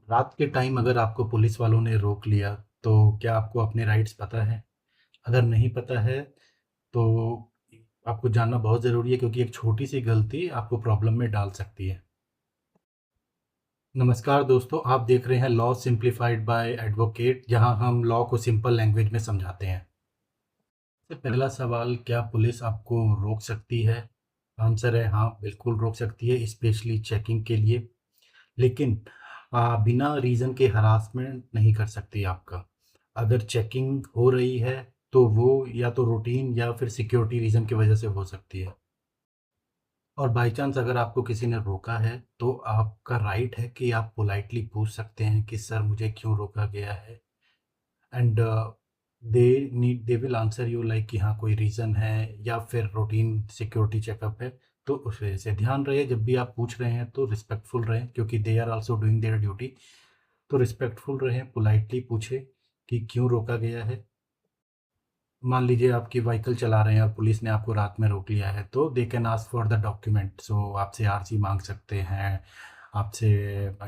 रात के टाइम अगर आपको पुलिस वालों ने रोक लिया, तो क्या आपको अपने राइट्स पता है? अगर नहीं पता है, तो आपको जानना बहुत ज़रूरी है क्योंकि एक छोटी-सी गलती आपको प्रॉब्लम में डाल सकती है। नमस्कार दोस्तों, आप देख रहे हैं लॉ सिंप्लीफाइड बाय एडवोकेट, जहां हम लॉ को सिंपल लैंग्वेज में समझाते हैं। सबसे पहला सवाल, क्या पुलिस आपको रोक सकती है? आंसर है हाँ, बिल्कुल रोक सकती है, स्पेशली चेकिंग के लिए। लेकिन बिना रीज़न के हरासमेंट नहीं कर सकती आपका। अगर चेकिंग हो रही है तो वो या तो रूटीन या फिर सिक्योरिटी रीज़न की वजह से हो सकती है। और बाय चांस अगर आपको किसी ने रोका है तो आपका राइट है कि आप पोलाइटली पूछ सकते हैं कि सर मुझे क्यों रोका गया है। And they will answer you like कि हाँ कोई रीज़न है या फिर रूटीन सिक्योरिटी चेकअप है। तो उस वजह से ध्यान रहे, जब भी आप पूछ रहे हैं तो रिस्पेक्टफुल रहें क्योंकि they are also doing their duty. तो रिस्पेक्टफुल रहें, पोलाइटली पूछें कि क्यों रोका गया है। मान लीजिए आपकी व्हीकल चला रहे हैं और पुलिस ने आपको रात में रोक लिया है, तो they can ask for the document. So आपसे आरसी मांग सकते हैं, आपसे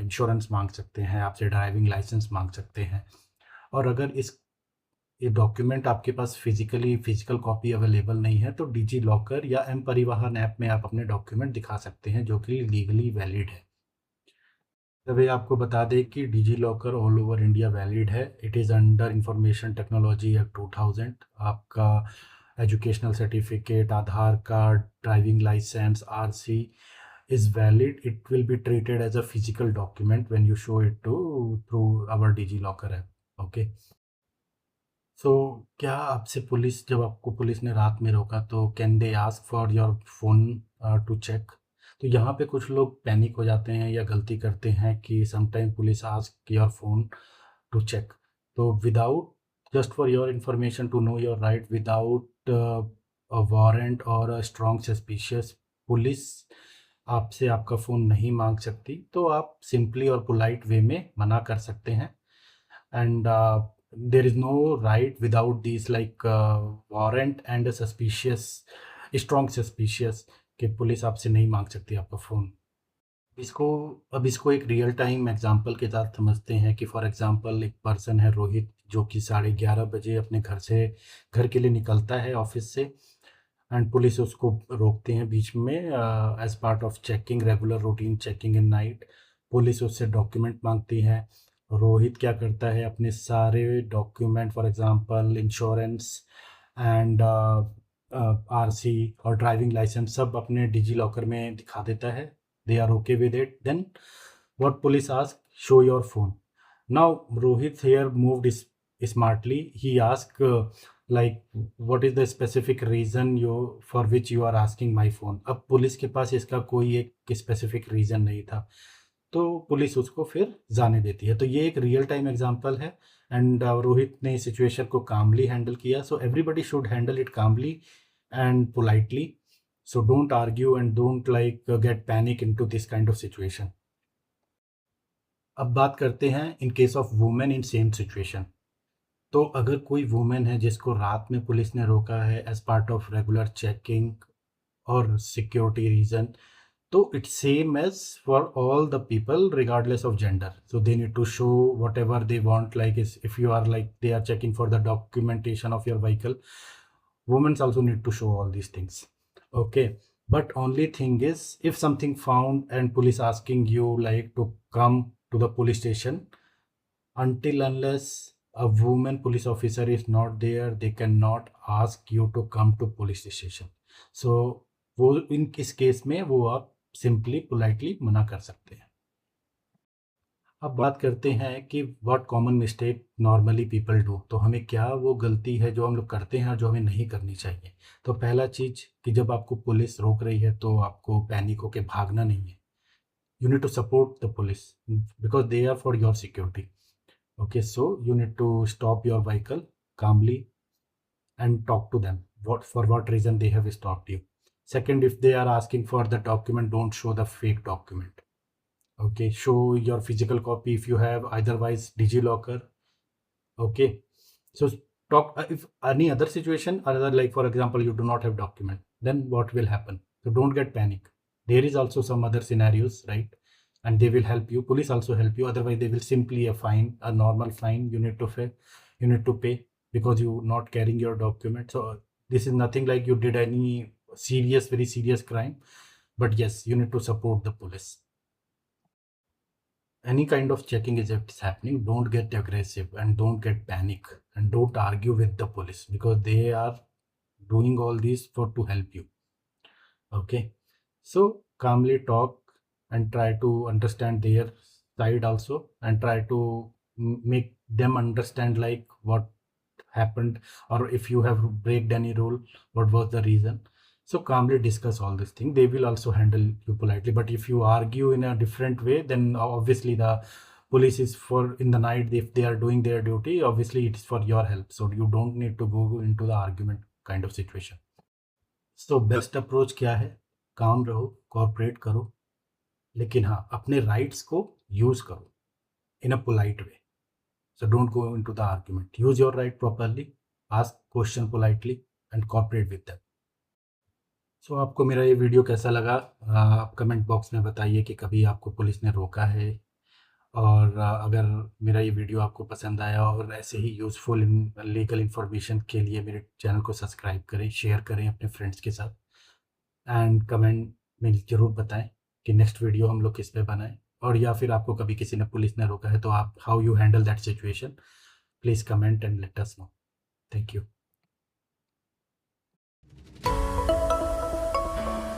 इंश्योरेंस मांग सकते हैं, आपसे ड्राइविंग लाइसेंस मांग सकते हैं। और अगर ये डॉक्यूमेंट आपके पास फिजिकल कॉपी अवेलेबल नहीं है तो डिजी लॉकर या एम परिवहन ऐप में आप अपने डॉक्यूमेंट दिखा सकते हैं जो कि लीगली वैलिड है। तभी आपको बता दें कि DigiLocker all over India valid है। It is under information technology act 2000। आपका educational certificate, Aadhaar card, driving licence, RC is valid. It will be treated as a physical document when you show it to through our DigiLocker app. Okay. सो क्या आपसे police, जब आपको police ने रात में रोका तो can they ask for your phone to check? तो यहाँ पे कुछ लोग पैनिक हो जाते हैं या गलती करते हैं कि sometime police ask your phone to check. तो without, just for your information to know your right, without a warrant और अ स्ट्रॉन्ग सस्पिशियस, पुलिस आपसे आपका फ़ोन नहीं मांग सकती। तो आप सिंपली और पोलाइट वे में मना कर सकते हैं। And there is no right without these like warrant and a strong suspicious कि पुलिस आपसे नहीं मांग सकती आपका फ़ोन। इसको इसको एक रियल टाइम एग्जांपल के साथ समझते हैं कि फॉर एग्जांपल एक पर्सन है रोहित, जो कि 11:30 बजे अपने घर के लिए निकलता है ऑफिस से। एंड पुलिस उसको रोकते हैं बीच में as part of checking, regular routine checking in night. Police उससे डॉक्यूमेंट मांगती है। रोहित क्या करता है, अपने सारे document for example insurance and RC और ड्राइविंग लाइसेंस सब अपने डिजी लॉकर में दिखा देता है। They are okay with it. Then what police ask, show your phone. Now Rohit here moved smartly. He asked like what is the specific reason you for which you are asking my phone? अब police के पास इसका कोई एक specific reason नहीं था, तो police उसको फिर जाने देती है। तो ये एक रियल टाइम एग्जांपल है। एंड रोहित ने सिचुएशन को कामली हैंडल किया। So everybody should handle it calmly and politely. So don't argue and don't like get panic into this kind of situation. अब बात करते हैं in case of women in same situation. तो अगर कोई women है जिसको रात में पुलिस ने रोका है as part of regular checking और security reason, so it's same as for all the people regardless of gender. So they need to show whatever they want, like is if you are like they are checking for the documentation of your vehicle, women also need to show all these things. Okay, but only thing is if something found and police asking you like to come to the police station, until unless a woman police officer is not there, they cannot ask you to come to police station. So वो इन इस case में वो आप simply politely मना कर सकते हैं। अब बात करते हैं कि what common mistake normally people do. तो हमें क्या वो गलती है जो हम लोग करते हैं और जो हमें नहीं करनी चाहिए। तो पहला चीज़ कि जब आपको पुलिस रोक रही है तो आपको पैनिक होके भागना नहीं है। You need to support the police because they are for your security. Okay, so you need to stop your vehicle calmly and talk to them. For what reason they have stopped you. Second, if they are asking for the document, don't show the fake document. Okay, show your physical copy if you have, otherwise DigiLocker. Okay, so talk if any other situation, other like for example you do not have document, then what will happen? So don't get panic. There is also some other scenarios, right? and they will help you. Police also help you. Otherwise, they will simply a normal fine you need to pay because you not carrying your document. So this is nothing like you did any very serious crime. But yes, you need to support the police. Any kind of checking is if it's happening, don't get aggressive and don't get panic and don't argue with the police because they are doing all this for to help you. Okay, so calmly talk and try to understand their side also and try to make them understand like what happened, or if you have breaked any rule, what was the reason. So calmly discuss all this thing. They will also handle you politely. But if you argue in a different way, then obviously the police is for in the night, if they are doing their duty, obviously it is for your help. So you don't need to go into the argument kind of situation. So best approach क्या है? काम रहो, corporate करो, लेकिन हाँ अपने rights को use करो in a polite way. So don't go into the argument. Use your right properly, ask question politely and cooperate with them. So आपको मेरा ये वीडियो कैसा लगा? आप कमेंट बॉक्स में बताइए कि कभी आपको पुलिस ने रोका है. और अगर मेरा ये वीडियो आपको पसंद आया और ऐसे ही यूज़फुल लीगल इन्फॉर्मेशन के लिए मेरे चैनल को सब्सक्राइब करें, शेयर करें अपने फ्रेंड्स के साथ एंड कमेंट में ज़रूर बताएं कि नेक्स्ट वीडियो हम लोग किस पे बनाएं. और या फिर आपको कभी किसी ने पुलिस ने रोका है तो आप how you handle that situation, please comment and let us know. Thank you.